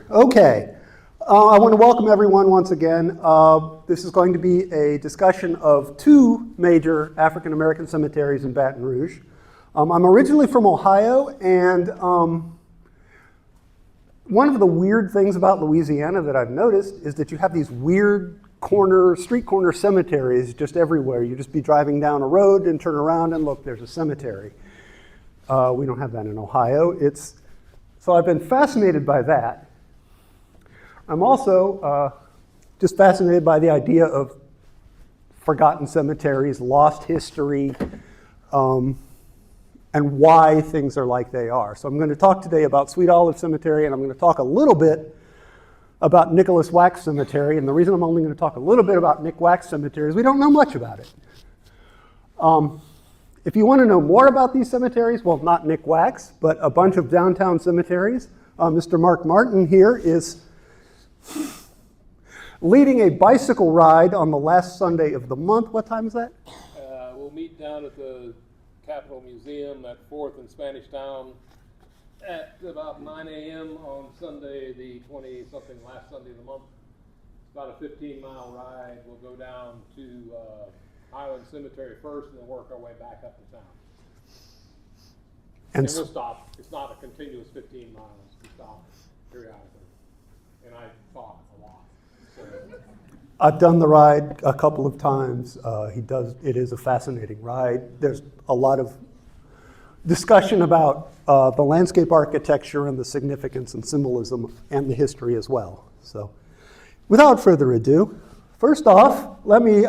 Okay. I want to welcome everyone once again. This is going to be a discussion of two major African American cemeteries in Baton Rouge. I'm originally from Ohio, and one of the weird things about Louisiana that I've noticed is that you have these weird street corner cemeteries just everywhere. You just be driving down a road and turn around and look, there's a cemetery. We don't have that in Ohio. So I've been fascinated by that. I'm also just fascinated by the idea of forgotten cemeteries, lost history, and why things are like they are. So I'm going to talk today about Sweet Olive Cemetery, and I'm going to talk a little bit about Nicholas Wax Cemetery. And the reason I'm only going to talk a little bit about Nick Wax Cemetery is we don't know much about it. If you want to know more about these cemeteries, well, not Nick Wax, but a bunch of downtown cemeteries, Mr. Mark Martin here is leading a bicycle ride on the last Sunday of the month. What time is that? We'll meet down at the Capitol Museum at 4th and Spanish Town at about 9 a.m. on Sunday, the 20-something, last Sunday of the month. It's about a 15-mile ride. We'll go down to Highland Cemetery first and then work our way back up to town. And we'll stop. It's not a continuous 15 miles. We stop periodically. And I talk a lot. So. I've done the ride a couple of times. It is a fascinating ride. There's a lot of discussion about the landscape architecture and the significance and symbolism and the history as well. So without further ado, first off, let me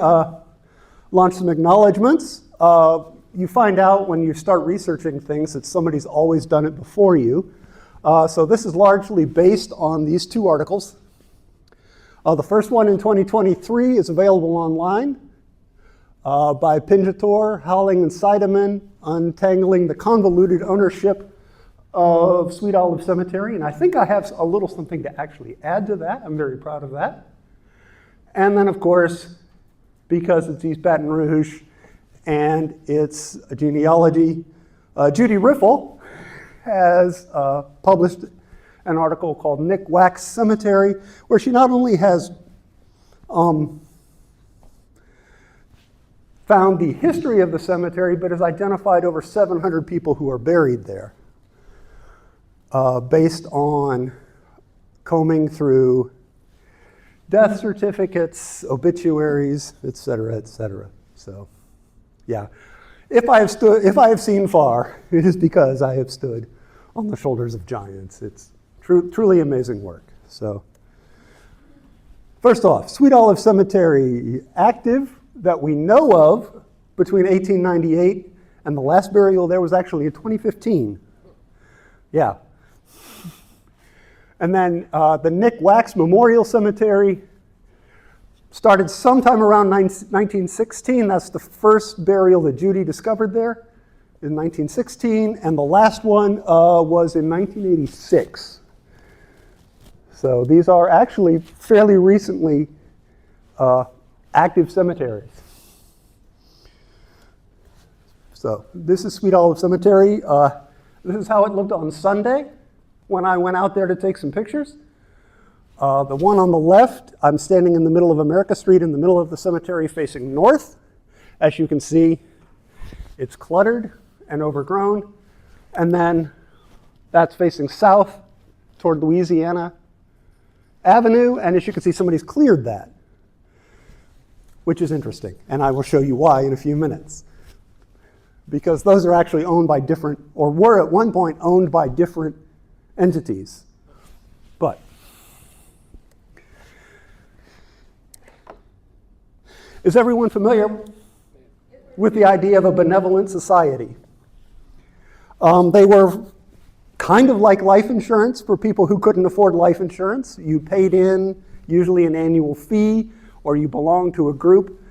launch some acknowledgments. You find out when you start researching things that somebody's always done it before you. So this is largely based on these two articles. The first one in 2023 is available online by Pinjator, Howling and Seidemann, Untangling the Convoluted Ownership of Sweet Olive Cemetery. And I think I have a little something to actually add to that. I'm very proud of that. And then, of course, because it's East Baton Rouge and it's a genealogy, Judy Riffle has published an article called Nick Wax Cemetery, where she not only has found the history of the cemetery, but has identified over 700 people who are buried there, based on combing through death certificates, obituaries, et cetera, et cetera. So, yeah. If I have seen far, it is because I have stood on the shoulders of giants. It's truly amazing work. So, first off, Sweet Olive Cemetery, active that we know of between 1898 and the last burial there was actually in 2015. Yeah. And then the Nick Wax Memorial Cemetery started sometime around 1916. That's the first burial that Judy discovered there in 1916. And the last one was in 1986. So these are actually fairly recently active cemeteries. So this is Sweet Olive Cemetery. This is how it looked on Sunday when I went out there to take some pictures. The one on the left, I'm standing in the middle of America Street in the middle of the cemetery facing north. As you can see, it's cluttered and overgrown. And then that's facing south toward Louisiana Avenue. And as you can see, somebody's cleared that, which is interesting. And I will show you why in a few minutes. Because those are actually owned by different, or were at one point owned by different entities. But is everyone familiar with the idea of a benevolent society? They were kind of like life insurance for people who couldn't afford life insurance. You paid in usually an annual fee, or you belonged to a group,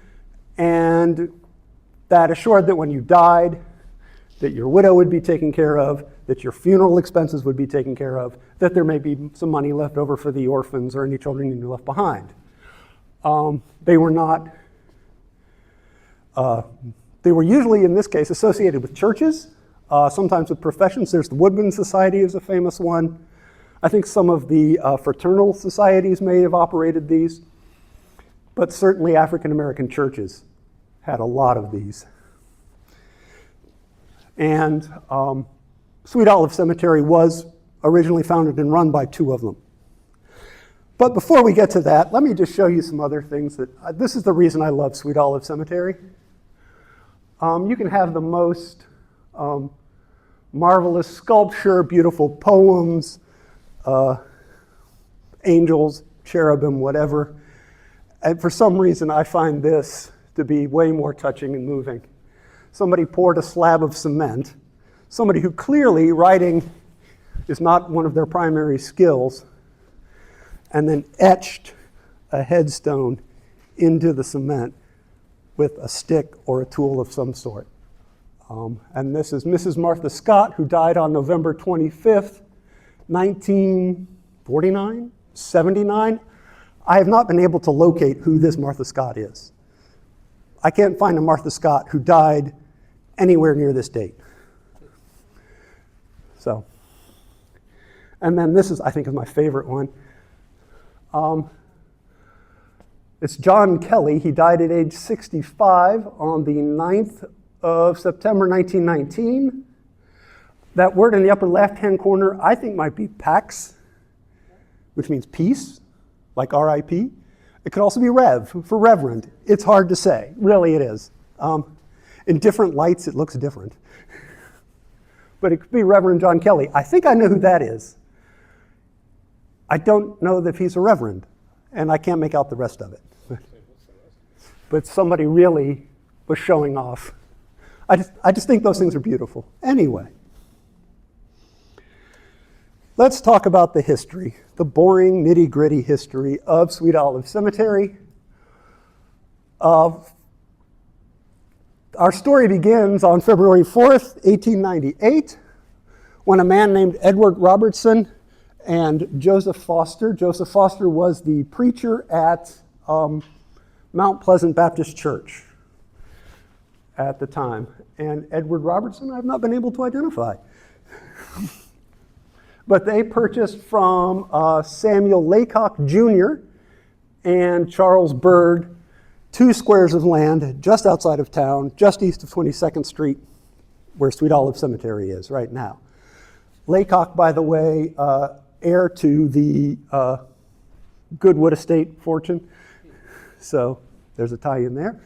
and that assured that when you died, that your widow would be taken care of, that your funeral expenses would be taken care of, that there may be some money left over for the orphans or any children you left behind. They were not, they were usually, in this case, associated with churches, sometimes with professions. There's the Woodman Society is a famous one. I think some of the fraternal societies may have operated these, but certainly African American churches had a lot of these. And Sweet Olive Cemetery was originally founded and run by 2 of them. But before we get to that, let me just show you some other things that, this is the reason I love Sweet Olive Cemetery. You can have the most marvelous sculpture, beautiful poems, angels, cherubim, whatever. And for some reason, I find this to be way more touching and moving. Somebody poured a slab of cement, somebody who clearly writing is not one of their primary skills, and then etched a headstone into the cement with a stick or a tool of some sort. And this is Mrs. Martha Scott, who died on November 25th, 1949, 79. I have not been able to locate who this Martha Scott is. I can't find a Martha Scott who died anywhere near this date. So, and then this is, I think, is my favorite one. It's John Kelly. He died at age 65 on the 9th of September 1919. That word in the upper left-hand corner, I think, might be Pax, which means peace, like R.I.P. It could also be Rev, for reverend. It's hard to say. Really, it is. In different lights, it looks different. But it could be Reverend John Kelly. I think I know who that is. I don't know if he's a reverend, and I can't make out the rest of it. But somebody really was showing off. I just think those things are beautiful. Anyway, let's talk about the history, the boring, nitty-gritty history of Sweet Olive Cemetery. Our story begins on February 4th, 1898, when a man named Edward Robertson and Joseph Foster was the preacher at Mount Pleasant Baptist Church at the time. And Edward Robertson, I've not been able to identify. But they purchased from Samuel Laycock Jr. and Charles Bird 2 squares of land just outside of town, just east of 22nd Street, where Sweet Olive Cemetery is right now. Laycock, by the way, heir to the Goodwood Estate fortune. So there's a tie in there.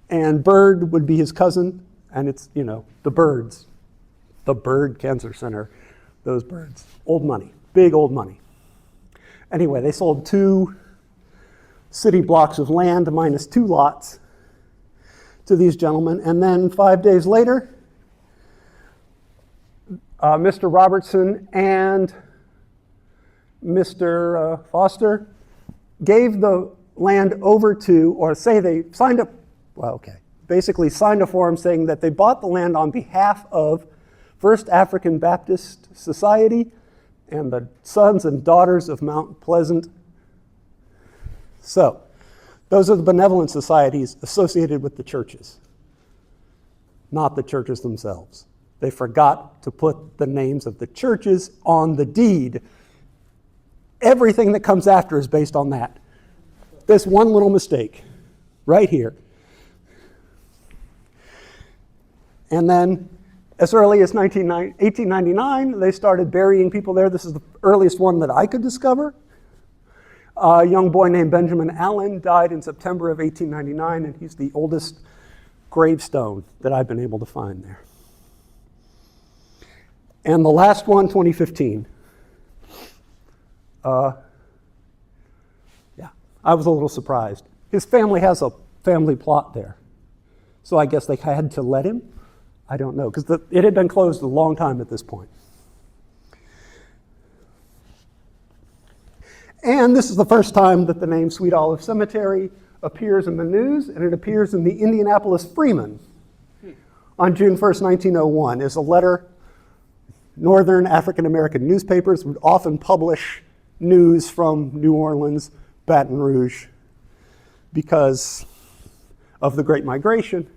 And Bird would be his cousin, and it's, you know, the Birds, the Bird Cancer Center, those Birds. Old money, big old money. Anyway, they sold 2 city blocks of land minus 2 lots to these gentlemen. And then 5 days later, Mr. Robertson and Mr. Foster gave the land over to, or say they signed up, well, okay, basically signed a form saying that they bought the land on behalf of First African Baptist Society and the Sons and Daughters of Mount Pleasant. So, those are the benevolent societies associated with the churches, not the churches themselves. They forgot to put the names of the churches on the deed. Everything that comes after is based on that. This one little mistake, right here. And then, as early as 1899, they started burying people there. This is the earliest one that I could discover. A young boy named Benjamin Allen died in September of 1899, and he's the oldest gravestone that I've been able to find there. And the last one, 2015. Yeah, I was a little surprised. His family has a family plot there. So I guess they had to let him. I don't know, because it had been closed a long time at this point. And this is the first time that the name Sweet Olive Cemetery appears in the news, and it appears in the Indianapolis Freeman on June 1st, 1901. It's a letter. Northern African American newspapers would often publish news from New Orleans, Baton Rouge, because of the Great Migration.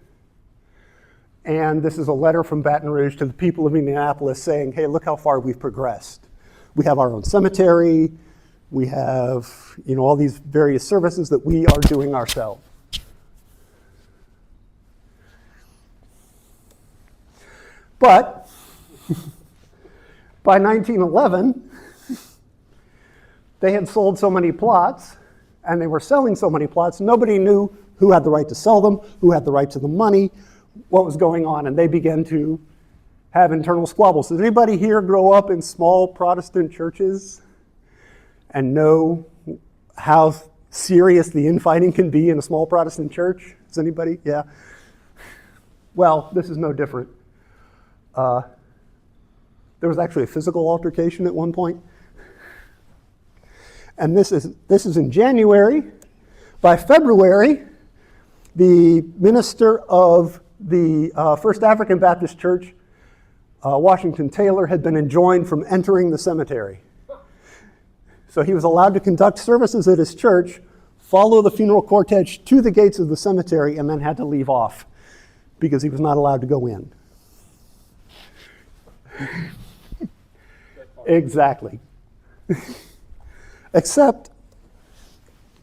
And this is a letter from Baton Rouge to the people of Indianapolis saying, hey, look how far we've progressed. We have our own cemetery. We have, all these various services that we are doing ourselves. But by 1911, they had sold so many plots, and they were selling so many plots, nobody knew who had the right to sell them, who had the right to the money, what was going on, and they began to have internal squabbles. Does anybody here grow up in small Protestant churches and know how serious the infighting can be in a small Protestant church? Does anybody? Yeah. Well, this is no different. There was actually a physical altercation at one point. And this is in January. By February, the minister of the First African Baptist Church, Washington Taylor, had been enjoined from entering the cemetery. So he was allowed to conduct services at his church, follow the funeral cortege to the gates of the cemetery, and then had to leave off because he was not allowed to go in. Exactly. Except,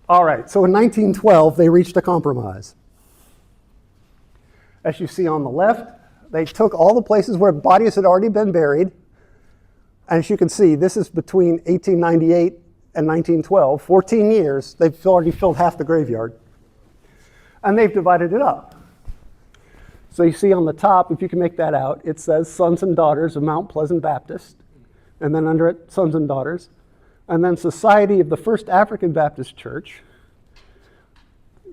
all right, so in 1912, they reached a compromise. As you see on the left, they took all the places where bodies had already been buried. And as you can see, this is between 1898 and 1912, 14 years. They've already filled half the graveyard. And they've divided it up. So you see on the top, if you can make that out, it says Sons and Daughters of Mount Pleasant Baptist. And then under it, Sons and Daughters. And then Society of the First African Baptist Church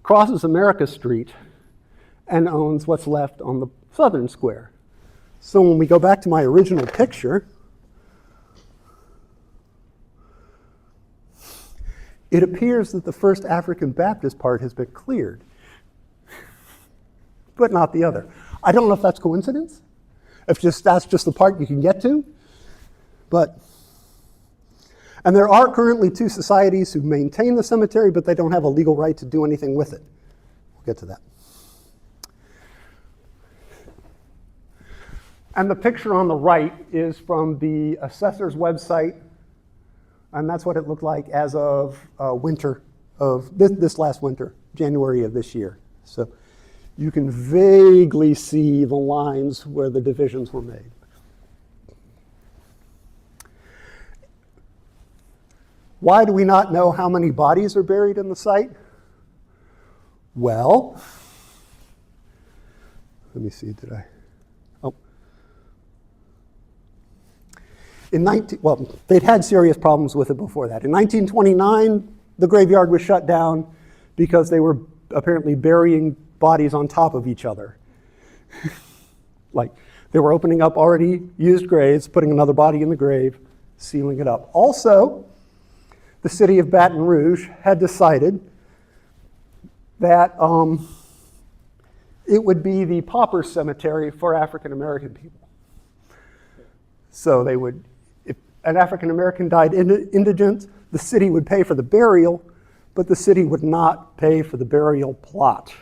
crosses America Street and owns what's left on the southern square. So when we go back to my original picture, it appears that the First African Baptist part has been cleared, but not the other. I don't know if that's coincidence, if that's just the part you can get to, and there are currently two societies who maintain the cemetery, but they don't have a legal right to do anything with it. We'll get to that. And the picture on the right is from the assessor's website, and that's what it looked like as of winter of this last winter, January of this year. So you can vaguely see the lines where the divisions were made. Why do we not know how many bodies are buried in the site? Well, let me see, did I? Oh. They'd had serious problems with it before that. In 1929, the graveyard was shut down because they were apparently burying bodies on top of each other. Like, they were opening up already used graves, putting another body in the grave, sealing it up. Also, the city of Baton Rouge had decided that it would be the pauper cemetery for African American people. So they would, if an African American died indigent, the city would pay for the burial, but the city would not pay for the burial plot.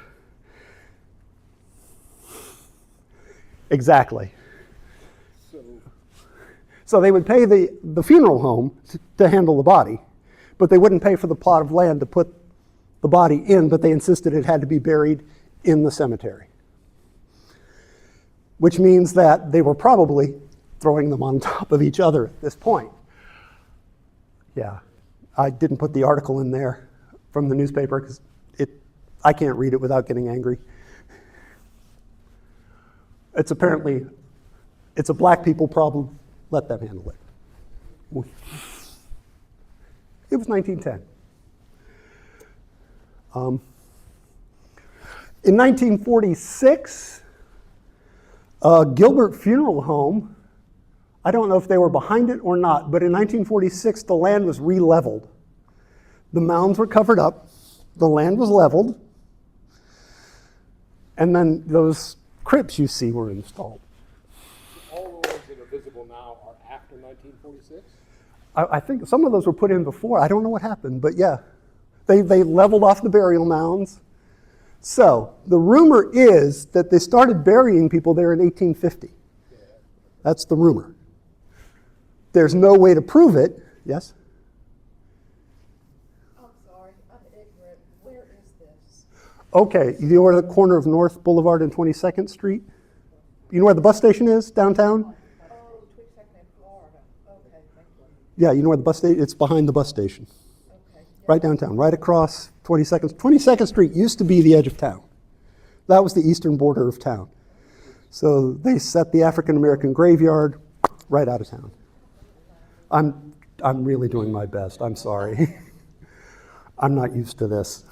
Exactly. So they would pay the funeral home to handle the body, but they wouldn't pay for the plot of land to put the body in, but they insisted it had to be buried in the cemetery. Which means that they were probably throwing them on top of each other at this point. Yeah, I didn't put the article in there from the newspaper because I can't read it without getting angry. It's a black people problem. Let them handle it. It was 1910. In 1946, Gilbert Funeral Home, I don't know if they were behind it or not, but in 1946, the land was re-leveled. The mounds were covered up, the land was leveled, and then those crypts you see were installed. All the ones that are visible now are after 1946? I think some of those were put in before. I don't know what happened, but yeah. They leveled off the burial mounds. So the rumor is that they started burying people there in 1850. Yeah. That's the rumor. there's no way to prove it. Yes? I'm sorry, I'm ignorant. Where is this? Okay, you know where the corner of North Boulevard and 22nd Street? You know where the bus station is downtown? Oh, 22nd in Florida. Okay, thank you. Yeah, you know where the bus station, it's behind the bus station. Okay. Right downtown, right across 22nd. 22nd Street used to be the edge of town. That was the eastern border of town. So they set the African American graveyard right out of town. I'm really doing my best. I'm sorry. I'm not used to this.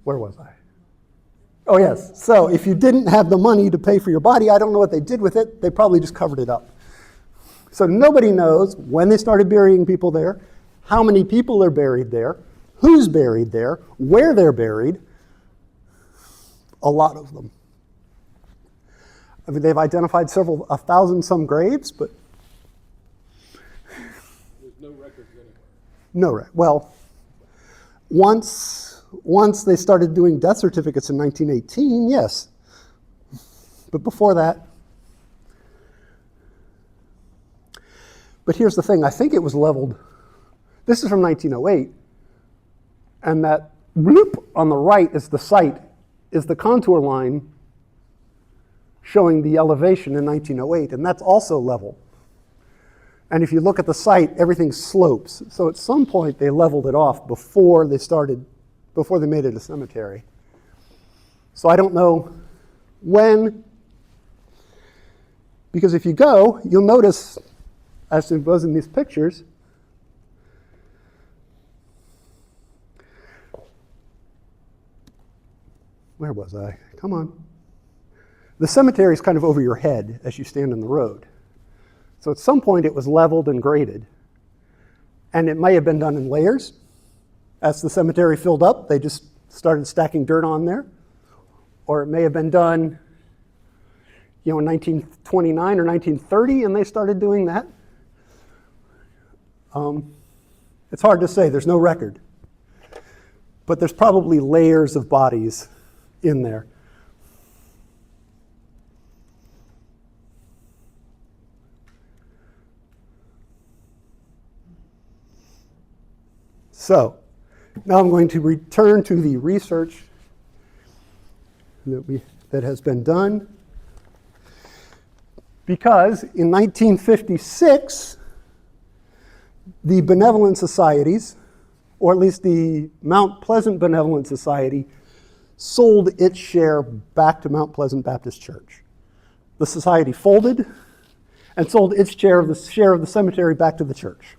Where was I? Oh, yes. So if you didn't have the money to pay for your body, I don't know what they did with it. They probably just covered it up. So nobody knows when they started burying people there, how many people are buried there, who's buried there, where they're buried. A lot of them. I mean, they've identified 1,000 some graves, but There's no records anywhere. no. Well, once they started doing death certificates in 1918, yes. But before that. But here's the thing, I think it was leveled. This is from 1908. And that bloop on the right is the site, is the contour line showing the elevation in 1908, and that's also level. And if you look at the site, everything slopes. So at some point they leveled it off before they made it a cemetery. So I don't know when, because if you go, you'll notice, as it was in these pictures, where was I? Come on. The cemetery is kind of over your head as you stand in the road. So at some point it was leveled and graded. And it may have been done in layers. As the cemetery filled up, they just started stacking dirt on there. Or it may have been done, in 1929 or 1930, and they started doing that. It's hard to say, there's no record. But there's probably layers of bodies in there. So, now I'm going to return to the research that has been done, because in 1956, the benevolent societies, or at least the Mount Pleasant Benevolent Society, sold its share back to Mount Pleasant Baptist Church. The society folded and sold its share of the cemetery back to the church.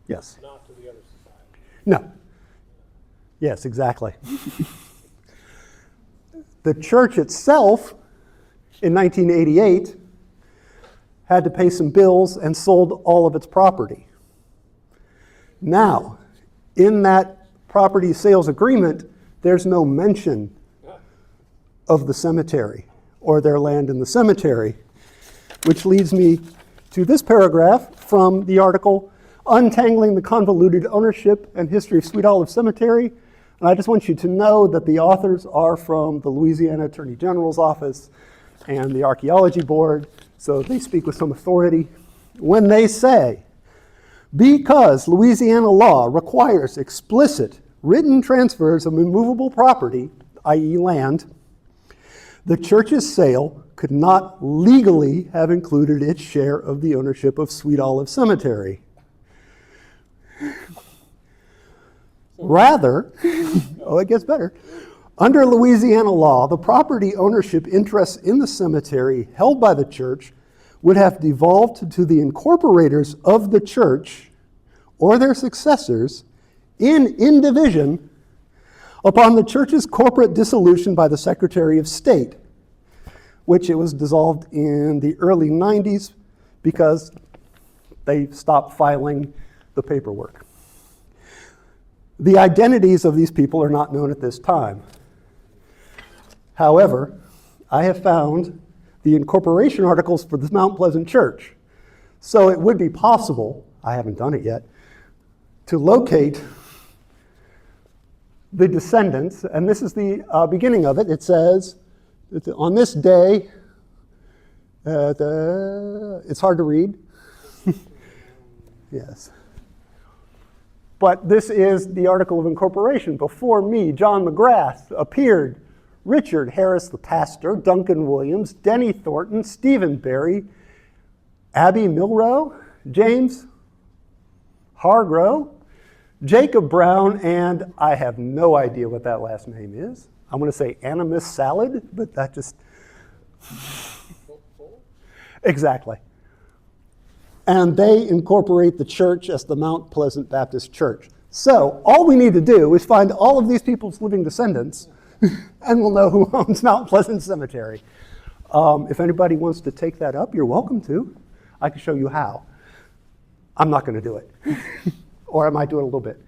Yes. Not to the other society. No. Yes, exactly. The church itself, in 1988, had to pay some bills and sold all of its property. Now, in that property sales agreement, there's no mention of the cemetery or their land in the cemetery, which leads me to this paragraph from the article, Untangling the Convoluted Ownership and History of Sweet Olive Cemetery. And I just want you to know that the authors are from the Louisiana Attorney General's office and the Archaeology Board, so they speak with some authority when they say, because Louisiana law requires explicit written transfers of immovable property, i.e. land, the church's sale could not legally have included its share of the ownership of Sweet Olive Cemetery. Rather, it gets better. Under Louisiana law, the property ownership interests in the cemetery held by the church would have devolved to the incorporators of the church or their successors in division upon the church's corporate dissolution by the Secretary of State, which it was dissolved in the early 90s because they stopped filing the paperwork. The identities of these people are not known at this time. However, I have found the incorporation articles for the Mount Pleasant Church. So it would be possible, I haven't done it yet, to locate the descendants, and this is the beginning of it. It says, on this day, It's hard to read. Yes. But this is the article of incorporation. Before me, John McGrath, appeared Richard Harris, the pastor, Duncan Williams, Denny Thornton, Stephen Berry, Abby Milrow, James Hargrove, Jacob Brown, and I have no idea what that last name is. I'm going to say Animus Salad, but that just... Exactly. And they incorporate the church as the Mount Pleasant Baptist Church. So all we need to do is find all of these people's living descendants, and we'll know who owns Mount Pleasant Cemetery. If anybody wants to take that up, you're welcome to. I can show you how. I'm not going to do it. Or I might do it a little bit.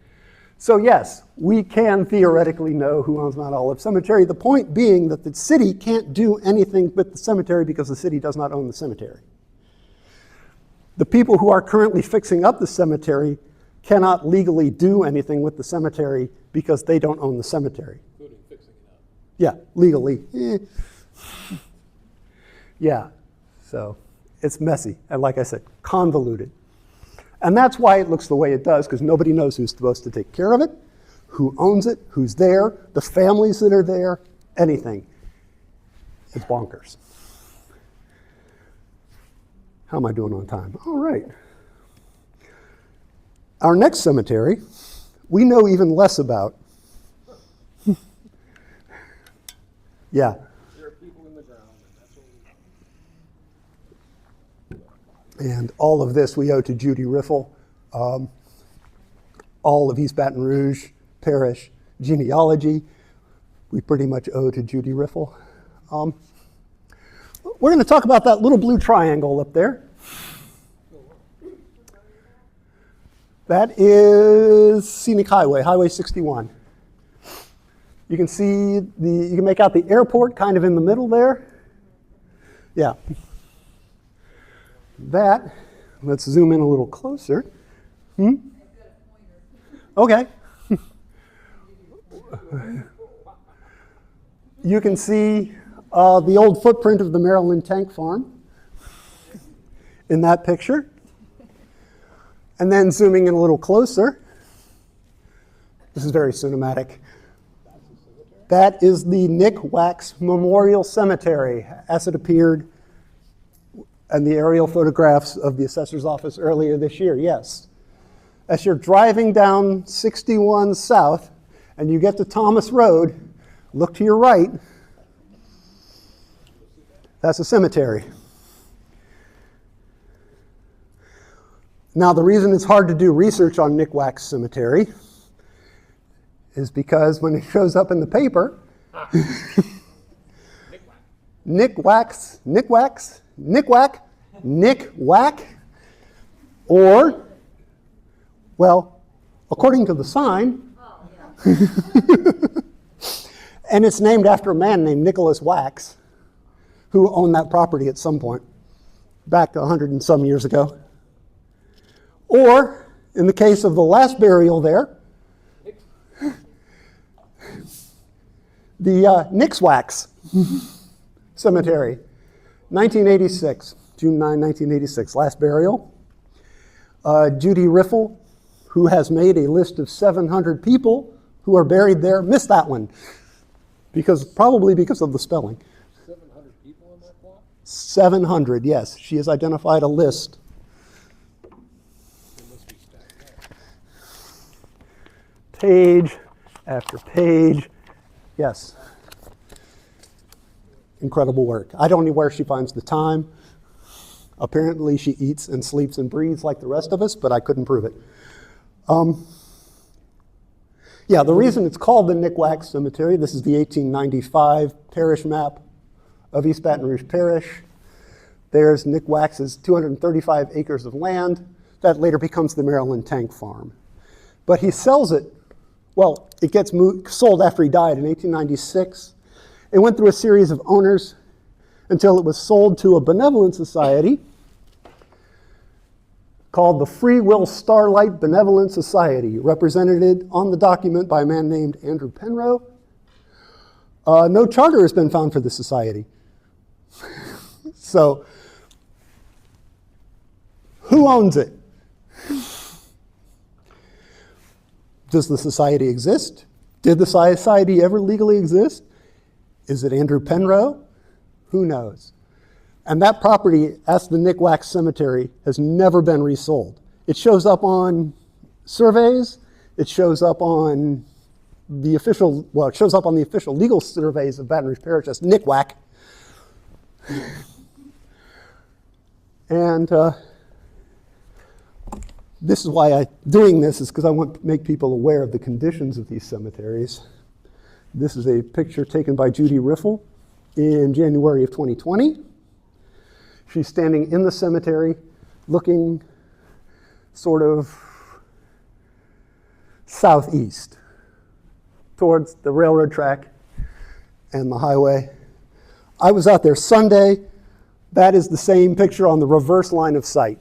So yes, we can theoretically know who owns Mount Olive Cemetery. The point being that the city can't do anything with the cemetery because the city does not own the cemetery. The people who are currently fixing up the cemetery cannot legally do anything with the cemetery because they don't own the cemetery. Including fixing it up. Yeah, legally. Yeah, so it's messy, and like I said, convoluted. And that's why it looks the way it does, because nobody knows who's supposed to take care of it, who owns it, who's there, the families that are there, anything. It's bonkers. How am I doing on time? All right. Our next cemetery, we know even less about. Yeah. There are people in the ground, and that's what we know. And all of this we owe to Judy Riffle. All of East Baton Rouge Parish genealogy, we pretty much owe to Judy Riffle. We're going to talk about that little blue triangle up there. That is Scenic Highway, Highway 61. You can see you can make out the airport kind of in the middle there. Yeah. That, let's zoom in a little closer. Okay. You can see the old footprint of the Maryland tank farm in that picture. And then zooming in a little closer, this is very cinematic. That is the Nick Wax Memorial Cemetery as it appeared in the aerial photographs of the assessor's office earlier this year, yes. As you're driving down 61 South and you get to Thomas Road, look to your right, that's a cemetery. Now, the reason it's hard to do research on Nick Wax Cemetery is because when it shows up in the paper, Nick Wax, or, well, according to the sign, and it's named after a man named Nicholas Wax, who owned that property at some point, back 100 and some years ago. Or, in the case of the last burial there, the Nick's Wax Cemetery, 1986, June 9, 1986, last burial. Judy Riffle, who has made a list of 700 people who are buried there, missed that one, probably because of the spelling. 700 people on that plot? 700, yes. She has identified a list. It must be stacked up. Page after page. Yes. Incredible work. I don't know where she finds the time. Apparently she eats and sleeps and breathes like the rest of us, but I couldn't prove it. Yeah, the reason it's called the Nick Wax Cemetery, this is the 1895 parish map of East Baton Rouge Parish. There's Nick Wax's 235 acres of land that later becomes the Maryland Tank Farm. But he sells it, well, it gets sold after he died in 1896. It went through a series of owners until it was sold to a benevolent society called the Free Will Starlight Benevolent Society, represented on the document by a man named Andrew Penrose. No charter has been found for the society. So Who owns it? Does the society exist? Did the society ever legally exist? Is it Andrew Penrose? Who knows? And that property, as the Nick Wax Cemetery, has never been resold. It shows up on surveys. It shows up on the official, well, it shows up on the official legal surveys of Baton Rouge Parish as Nick Wax. And this is why doing this is because I want to make people aware of the conditions of these cemeteries. This is a picture taken by Judy Riffle in January of 2020. She's standing in the cemetery looking sort of southeast towards the railroad track and the highway. I was out there Sunday. That is the same picture on the reverse line of sight.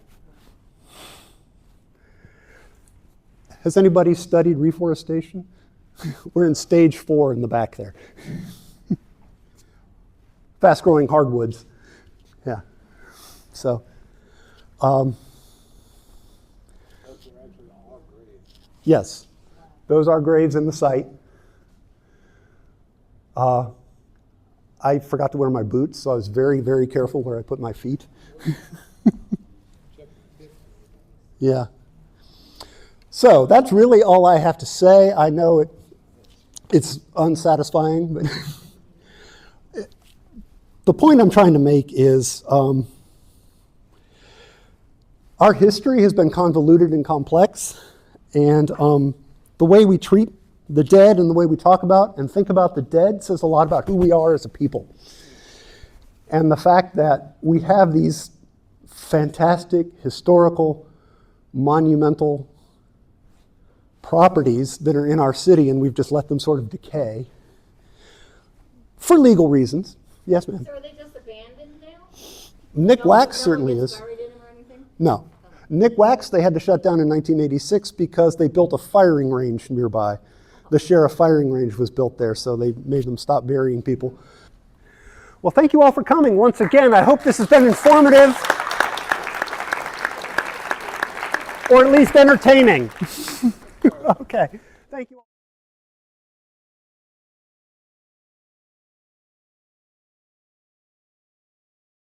Has anybody studied reforestation? We're in stage 4 in the back there. Fast-growing hardwoods. Yeah. So, Those are actually all graves. yes, those are graves in the site. I forgot to wear my boots, so I was very, very careful where I put my feet. Yeah. So that's really all I have to say. I know it's unsatisfying, but the point I'm trying to make is our history has been convoluted and complex, and the way we treat the dead and the way we talk about and think about the dead says a lot about who we are as a people. And the fact that we have these fantastic, historical, monumental properties that are in our city and we've just let them sort of decay for legal reasons. Yes, ma'am? So are they just abandoned now? Nick Wax certainly gets is. buried in them or anything? No. Nick Wax, they had to shut down in 1986 because they built a firing range nearby. The sheriff firing range was built there, so they made them stop burying people. Well, thank you all for coming once again. I hope this has been informative, or at least entertaining. Okay, thank you all.